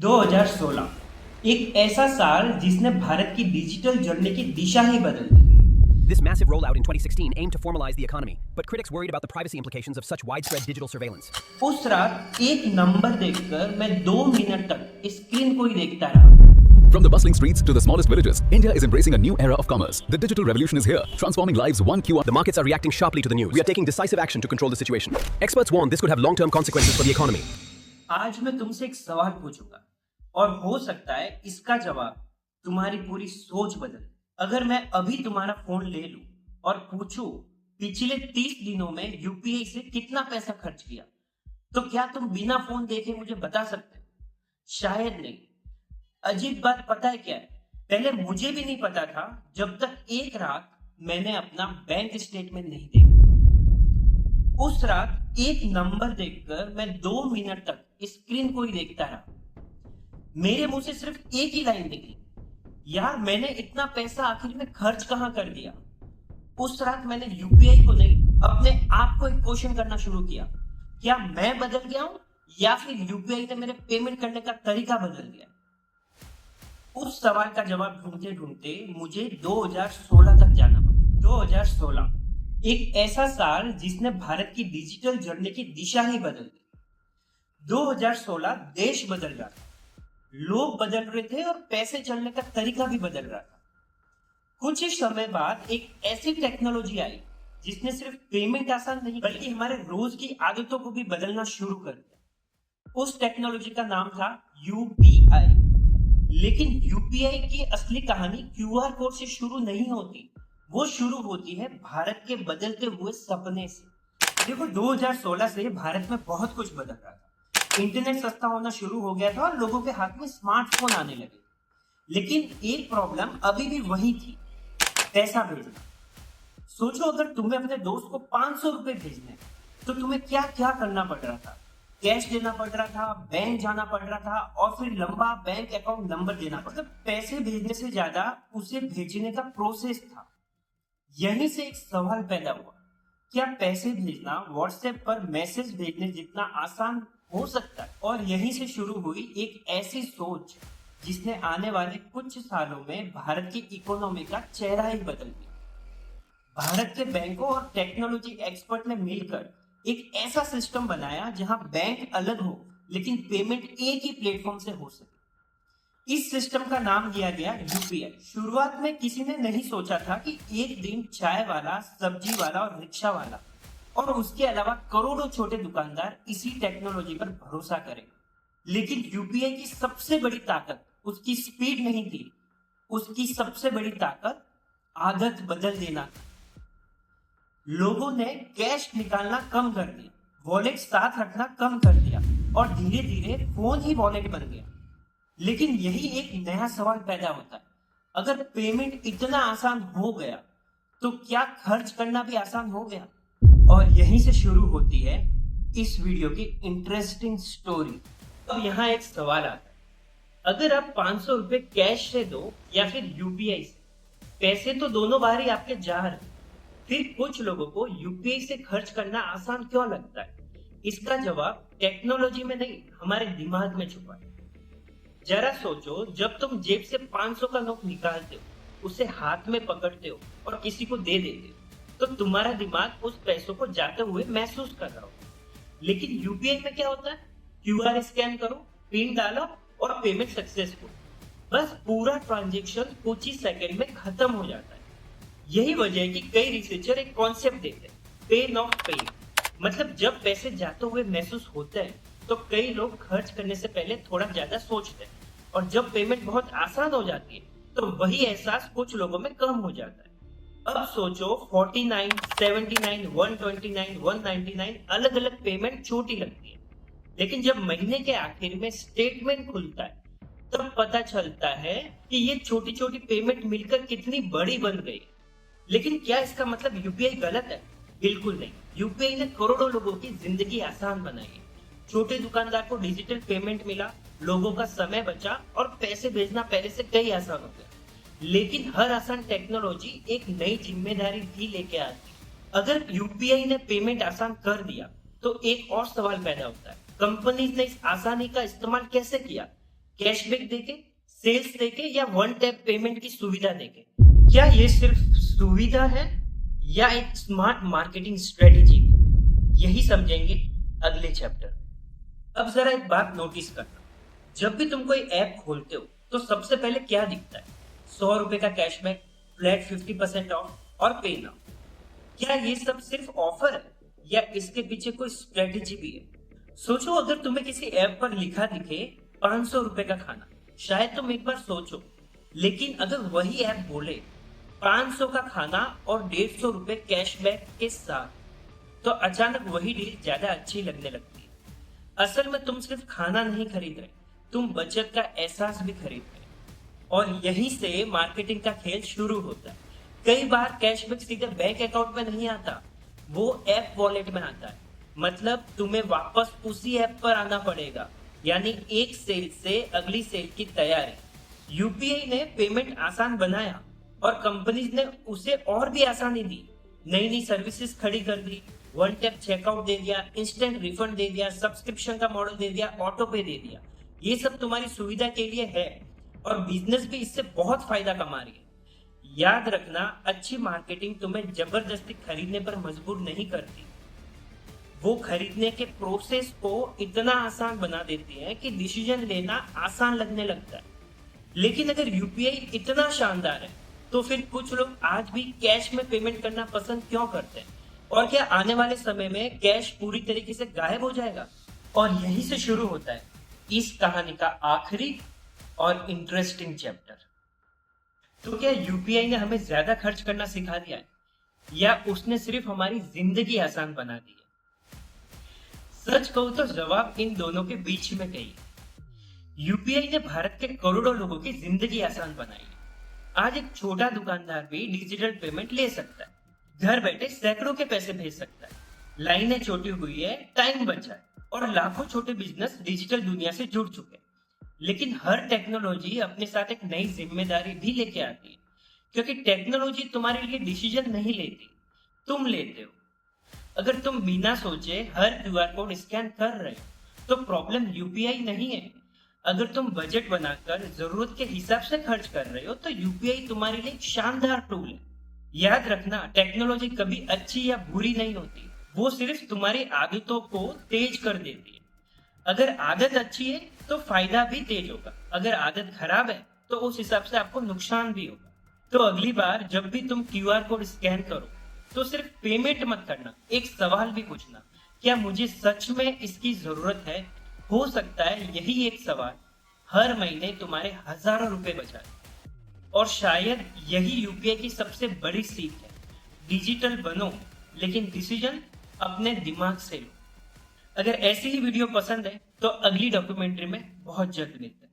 2016 एक ऐसा साल जिसने भारत की डिजिटल जर्नी की दिशा ही बदल दी। This massive rollout in 2016 aimed to formalize the economy, but critics worried about the privacy implications of such widespread digital surveillance. उस रात एक नंबर देखकर मैं 2 मिनट तक स्क्रीन को ही देखता रहा। From the bustling streets to the smallest villages, India is embracing a new era of commerce. The digital revolution is here, transforming lives one QR. The markets are reacting sharply to the news. We are taking decisive action to control the situation. Experts warn this could have long-term consequences for the economy. आज मैं तुमसे एक सवाल पूछूंगा और हो सकता है इसका जवाब तुम्हारी पूरी सोच बदले। अगर मैं अभी तुम्हारा फोन ले लूं और पूछूं पिछले 30 दिनों में यूपीआई से कितना पैसा खर्च किया, तो क्या तुम बिना फोन देखे मुझे बता सकते हो? शायद नहीं। अजीब बात पता है क्या है? पहले मुझे भी नहीं पता था जब तक एक रात मैंने अपना बैंक स्टेटमेंट नहीं देखा। उस रात एक नंबर देखकर मैं 2 मिनट तक स्क्रीन को ही देखता रहा। मेरे मुंह से सिर्फ एक ही लाइन निकली, यार मैंने इतना पैसा आखिर में खर्च कहां कर दिया। उस रात मैंने यूपीआई को नहीं, अपने आप को एक क्वेश्चन करना शुरू किया, क्या मैं बदल गया हूं या फिर यूपीआई ने मेरे पेमेंट करने का तरीका बदल दिया? उस सवाल का जवाब ढूंढते ढूंढते मुझे 2016 तक जाना पड़ा। 2016 एक ऐसा साल जिसने भारत की डिजिटल जर्नी की दिशा ही बदल दी। 2016 देश बदल रहा था, लोग बदल रहे थे और पैसे चलने का तरीका भी बदल रहा था। कुछ ही समय बाद एक ऐसी टेक्नोलॉजी आई जिसने सिर्फ पेमेंट आसान नहीं बल्कि हमारे रोज की आदतों को भी बदलना शुरू कर दिया। उस टेक्नोलॉजी का नाम था यूपीआई। लेकिन यूपीआई की असली कहानी क्यूआर कोड से शुरू नहीं होती, वो शुरू होती है भारत के बदलते हुए सपने से। देखो 2016 से भारत में बहुत कुछ बदल रहा था। इंटरनेट सस्ता होना शुरू हो गया था और लोगों के हाथ में स्मार्टफोन आने लगे। लेकिन एक प्रॉब्लम अभी भी वही थी, पैसा भेजना। सोचो अगर तुम्हें अपने दोस्त को 500 रुपए भेजने तो तुम्हें क्या क्या करना पड़ रहा था। कैश देना पड़ रहा था, बैंक जाना पड़ रहा था और फिर लंबा बैंक अकाउंट नंबर देना पड़ता। पैसे भेजने से ज्यादा उसे भेजने का प्रोसेस था। यहीं से एक सवाल पैदा हुआ, क्या पैसे भेजना व्हाट्सएप पर मैसेज भेजने जितना आसान हो सकता है? और यहीं से शुरू हुई एक ऐसी सोच जिसने आने वाले कुछ सालों में भारत की इकोनॉमी का चेहरा ही बदल दिया। भारत के बैंकों और टेक्नोलॉजी एक्सपर्ट ने मिलकर एक ऐसा सिस्टम बनाया जहां बैंक अलग हो लेकिन पेमेंट एक ही प्लेटफॉर्म से हो सके। इस सिस्टम का नाम दिया गया यूपीआई। शुरुआत में किसी ने नहीं सोचा था कि एक दिन चाय वाला, सब्जी वाला और रिक्शा वाला और उसके अलावा करोड़ों छोटे दुकानदार इसी टेक्नोलॉजी पर भरोसा करेंगे। लेकिन यूपीआई की सबसे बड़ी ताकत उसकी स्पीड नहीं थी, उसकी सबसे बड़ी ताकत आदत बदल देना था। लोगों ने कैश निकालना कम कर दिया, वॉलेट साथ रखना कम कर दिया और धीरे धीरे फोन ही वॉलेट बन गया। लेकिन यही एक नया सवाल पैदा होता है, अगर पेमेंट इतना आसान हो गया तो क्या खर्च करना भी आसान हो गया? और यहीं से शुरू होती है इस वीडियो की इंटरेस्टिंग स्टोरी। अब यहाँ एक सवाल आता है, अगर आप 500 रुपए कैश से दो या फिर यूपीआई से, पैसे तो दोनों बाहर ही आपके जा रहे, फिर कुछ लोगों को यूपीआई से खर्च करना आसान क्यों लगता है? इसका जवाब टेक्नोलॉजी में नहीं, हमारे दिमाग में छुपा है। जरा सोचो, जब तुम जेब से 500 का नोट निकालते हो, उसे हाथ में पकड़ते हो और किसी को दे देते हो, तो तुम्हारा दिमाग उस पैसों को जाते हुए महसूस कर रहा हो। लेकिन यूपीआई में क्या होता है? क्यूआर स्कैन करो, पिन डालो और पेमेंट सक्सेसफुल। बस पूरा ट्रांजैक्शन कुछ ही सेकंड में खत्म हो जाता है। यही वजह है कि कई रिसर्चर एक कॉन्सेप्ट देते हैं, पे नॉट पे। मतलब जब पैसे जाते हुए महसूस होते हैं तो कई लोग खर्च करने से पहले थोड़ा ज्यादा सोचते हैं, और जब पेमेंट बहुत आसान हो जाती है तो वही एहसास कुछ लोगों में कम हो जाता है। अब सोचो 49, 79, 129, 199 अलग अलग पेमेंट छोटी लगती है, लेकिन जब महीने के आखिर में स्टेटमेंट खुलता है तब पता चलता है कि ये छोटी छोटी पेमेंट मिलकर कितनी बड़ी बन गई। लेकिन क्या इसका मतलब यूपीआई गलत है? बिल्कुल नहीं। यूपीआई ने करोड़ों लोगों की जिंदगी आसान बनाई है। छोटे दुकानदार को डिजिटल पेमेंट मिला, लोगों का समय बचा और पैसे भेजना पहले से कई आसान हो गया। लेकिन हर आसान टेक्नोलॉजी एक नई जिम्मेदारी भी लेके आती है। अगर यूपीआई ने पेमेंट आसान कर दिया तो एक और सवाल पैदा होता है, कंपनीज ने इस आसानी का इस्तेमाल कैसे किया? कैशबैक देके, सेल्स देके या वन टैप पेमेंट की सुविधा देके। क्या ये सिर्फ सुविधा है या एक स्मार्ट मार्केटिंग स्ट्रेटेजी? यही समझेंगे अगले चैप्टर में। अब जरा एक बात नोटिस करना, जब भी तुम कोई ऐप खोलते हो तो सबसे पहले क्या दिखता है? 100 रुपए का कैशबैक, फ्लैट 50% ऑफ और पे नाउ। क्या ये सब सिर्फ ऑफर है या इसके पीछे कोई स्ट्रेटेजी भी है? सोचो, अगर तुम्हें किसी ऐप पर लिखा दिखे 500 रुपए का खाना, शायद तुम एक बार सोचो, लेकिन अगर वही ऐप बोले 500 का खाना और 150 रुपए कैशबैक के साथ, तो अचानक वही डील ज्यादा अच्छी लगने लगती है। असल में तुम सिर्फ खाना नहीं खरीद रहे, तुम बचत का एहसास भी खरीद रहे, और यहीं से मार्केटिंग का खेल शुरू होता है। कई बार कैशबैक सीधे बैंक अकाउंट में नहीं आता, वो ऐप वॉलेट में आता है। मतलब तुम्हें वापस उसी ऐप पर आना पड़ेगा, यानी एक सेल से अगली सेल की तैयारी। यूपीआई ने पेमेंट आसान बनाया और कंपनीज ने उसे और भी आसानी दी। नई नई सर्विसेज खड़ी कर दी, वन टैप चेकआउट दे दिया, इंस्टेंट रिफंड दे दिया, सब्सक्रिप्शन का मॉडल दे दिया, ऑटो पे दे दिया। ये सब तुम्हारी सुविधा के लिए है और बिजनेस भी इससे बहुत फायदा कमा रही है। याद रखना, अच्छी मार्केटिंग तुम्हें जबरदस्ती खरीदने पर मजबूर नहीं करती, वो खरीदने के प्रोसेस को इतना आसान बना देती है कि डिसीजन लेना आसान लगने लगता है। लेकिन अगर यूपीआई इतना शानदार है, तो फिर कुछ लोग आज भी कैश में पेमेंट करना पसंद क्यों करते हैं? और क्या आने वाले समय में कैश पूरी तरीके से गायब हो जाएगा? और यहीं से शुरू होता है इस कहानी का आखिरी और इंटरेस्टिंग चैप्टर। तो क्या यूपीआई ने हमें ज्यादा खर्च करना सिखा दिया है या उसने सिर्फ हमारी जिंदगी आसान बना दी है? सच कहूं तो जवाब इन दोनों के बीच में कहीं है। यूपीआई ने भारत के करोड़ों लोगों की जिंदगी आसान बनाई है। आज एक छोटा दुकानदार भी डिजिटल पेमेंट ले सकता है, घर बैठे सैकड़ों के पैसे भेज सकता है, लाइनें छोटी हुई है, टाइम बचा है और लाखों छोटे बिजनेस डिजिटल दुनिया से जुड़ चुके हैं। लेकिन हर टेक्नोलॉजी अपने साथ एक नई जिम्मेदारी भी लेके आती है, क्योंकि टेक्नोलॉजी तुम्हारे लिए डिसीजन नहीं लेती, तुम लेते हो। अगर तुम बिना सोचे हर क्यूआर कोड स्कैन कर रहे हो तो प्रॉब्लम यूपीआई नहीं है। अगर तुम बजट बनाकर जरूरत के हिसाब से खर्च कर रहे हो तो यूपीआई तुम्हारे लिए एक शानदार टूल है। याद रखना, टेक्नोलॉजी कभी अच्छी या बुरी नहीं होती, वो सिर्फ तुम्हारी आदतों को तेज कर देती है। अगर आदत अच्छी है तो फायदा भी तेज होगा, अगर आदत खराब है तो उस हिसाब से आपको नुकसान भी होगा। तो अगली बार जब भी तुम क्यूआर कोड स्कैन करो तो सिर्फ पेमेंट मत करना, एक सवाल भी पूछना, क्या मुझे सच में इसकी जरूरत है? हो सकता है यही एक सवाल हर महीने तुम्हारे हजारों रुपए बचाए। और शायद यही यूपीआई की सबसे बड़ी सीख है, डिजिटल बनो लेकिन डिसीजन अपने दिमाग से लो। अगर ऐसी ही वीडियो पसंद है तो अगली डॉक्यूमेंट्री में बहुत जल्द मिलते हैं।